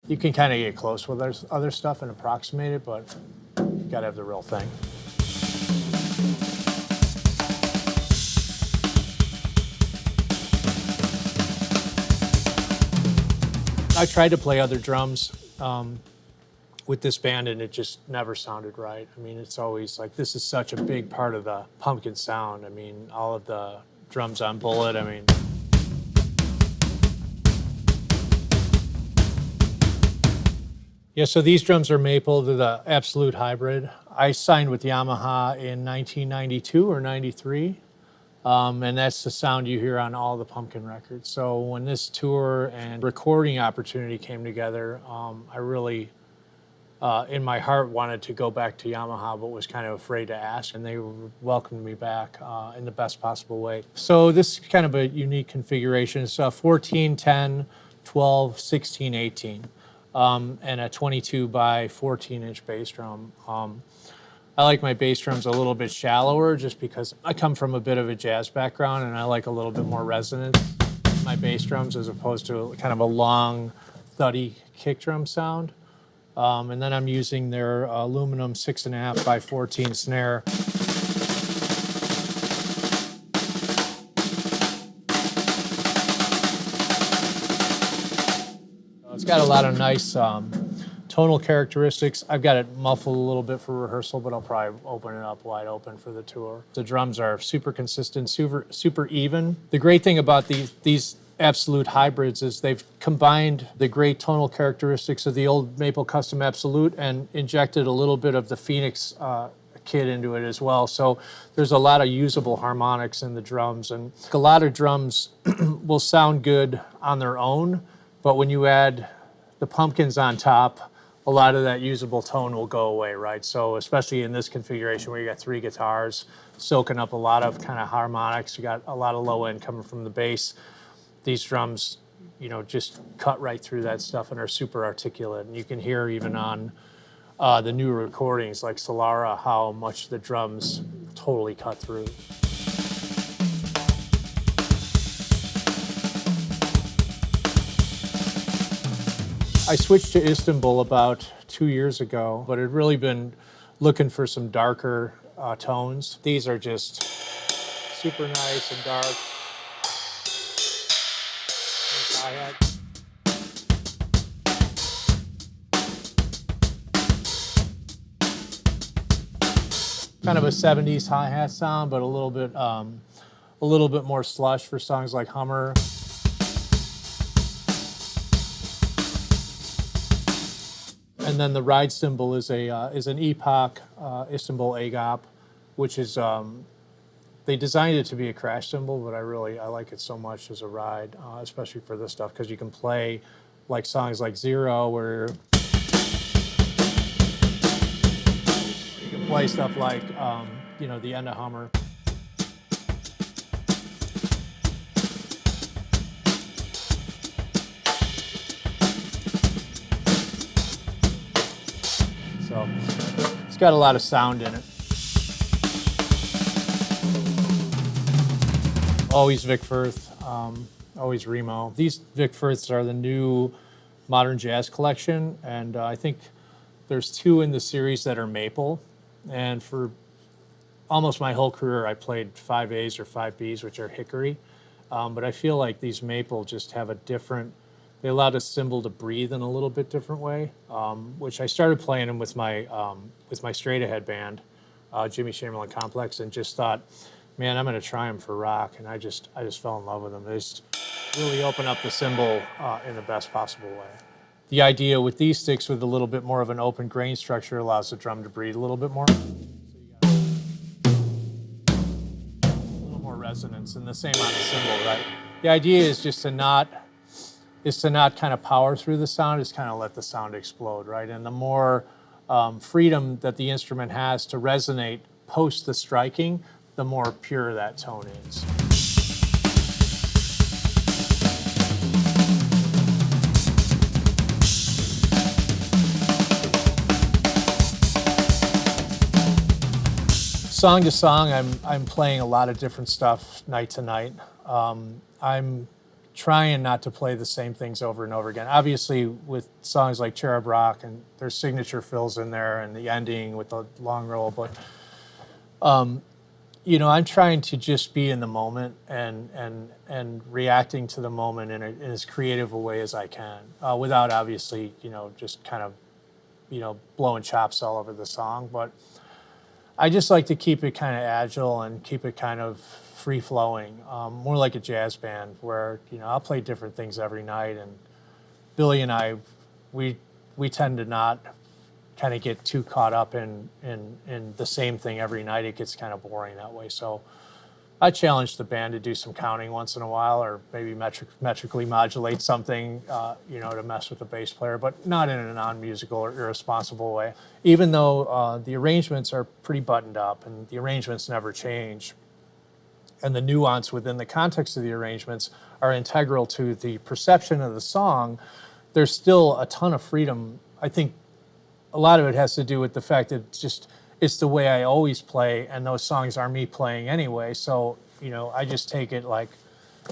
You can kind of get close with other stuff and approximate it, but you gotta have the real thing. I tried to play other drums with this band, and it just never sounded right. I mean, it's always like, this is such a big part of the Pumpkin sound. I mean, all of the drums on Bullet, I mean. Yeah, so these drums are maple. They're the absolute hybrid. I signed with Yamaha in 1992 or 93. And that's the sound you hear on all the Pumpkin records. So when this tour and recording opportunity came together, I really, in my heart, wanted to go back to Yamaha, but was kind of afraid to ask, and they welcomed me back in the best possible way. So this is kind of a unique configuration. It's 14, 10, 12, 16, 18, and a 22 by 14-inch bass drum. I like my bass drums a little bit shallower just because I come from a bit of a jazz background and I like a little bit more resonance in my bass drums as opposed to kind of a long, thuddy kick drum sound. And then I'm using their aluminum 6.5 by 14 snare. It's got a lot of nice tonal characteristics. I've got it muffled a little bit for rehearsal, but I'll probably open it up wide open for the tour. The drums are super consistent, super even. The great thing about these Absolute hybrids is they've combined the great tonal characteristics of the old Maple Custom Absolute and injected a little bit of the Phoenix kit into it as well. So there's a lot of usable harmonics in the drums, and a lot of drums will sound good on their own, but when you add the Pumpkins on top, a lot of that usable tone will go away, right? So especially in this configuration where you got 3 guitars soaking up a lot of kind of harmonics, you got a lot of low end coming from the bass. These drums, you know, just cut right through that stuff and are super articulate. And you can hear even on the new recordings like Solara how much the drums totally cut through. I switched to Istanbul about 2 years ago, but had really been looking for some darker tones. These are just super nice and dark. Hi-hat. Kind of a 70s hi-hat sound, but a little bit more slush for songs like Hummer. And then the ride cymbal is an Epoch Istanbul Agop, which is they designed it to be a crash cymbal, but I like it so much as a ride, especially for this stuff, because you can play like songs like Zero, where you can play stuff like you know, the end of Hummer. So it's got a lot of sound in it. Always Vic Firth, always Remo. These Vic Firths are the new modern jazz collection, and I think there's 2 in the series that are maple. And for almost my whole career, I played 5As or 5Bs, which are hickory. But I feel like these maple just have a different, they allow the cymbal to breathe in a little bit different way, which I started playing them with my straight ahead band, Jimmy Chamberlin Complex, and just thought, man, I'm going to try them for rock, and I just fell in love with them. They just really open up the cymbal in the best possible way. The idea with these sticks with a little bit more of an open grain structure allows the drum to breathe a little bit more. So you got a little more resonance, and the same on the cymbal, right? The idea is just to not kind of power through the sound, is kind of let the sound explode, right? And the more freedom that the instrument has to resonate post the striking, the more pure that tone is. Song to song, I'm playing a lot of different stuff night to night. I'm trying not to play the same things over and over again. Obviously, with songs like Cherub Rock, and there's signature fills in there, and the ending with the long roll, but you know, I'm trying to just be in the moment and reacting to the moment in as creative a way as I can, without obviously, you know, just kind of, you know, blowing chops all over the song. But I just like to keep it kind of agile and keep it kind of free flowing, more like a jazz band where, you know, I'll play different things every night. And Billy and I, we tend to not kind of get too caught up in the same thing every night. It gets kind of boring that way. So I challenge the band to do some counting once in a while, or maybe metrically modulate something, you know, to mess with the bass player, but not in a non-musical or irresponsible way. Even though the arrangements are pretty buttoned up and the arrangements never change, and the nuance within the context of the arrangements are integral to the perception of the song, there's still a ton of freedom. I think a lot of it has to do with the fact that it's the way I always play, and those songs are me playing anyway. So, you know, I just take it like,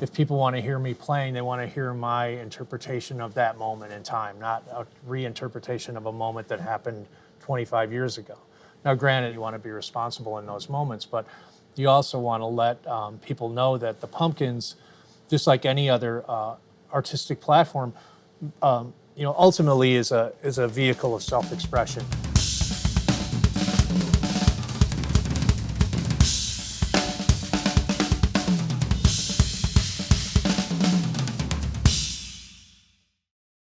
if people want to hear me playing, they want to hear my interpretation of that moment in time, not a reinterpretation of a moment that happened 25 years ago. Now, granted, you want to be responsible in those moments, but you also want to let people know that the Pumpkins, just like any other artistic platform, you know, ultimately is a vehicle of self-expression.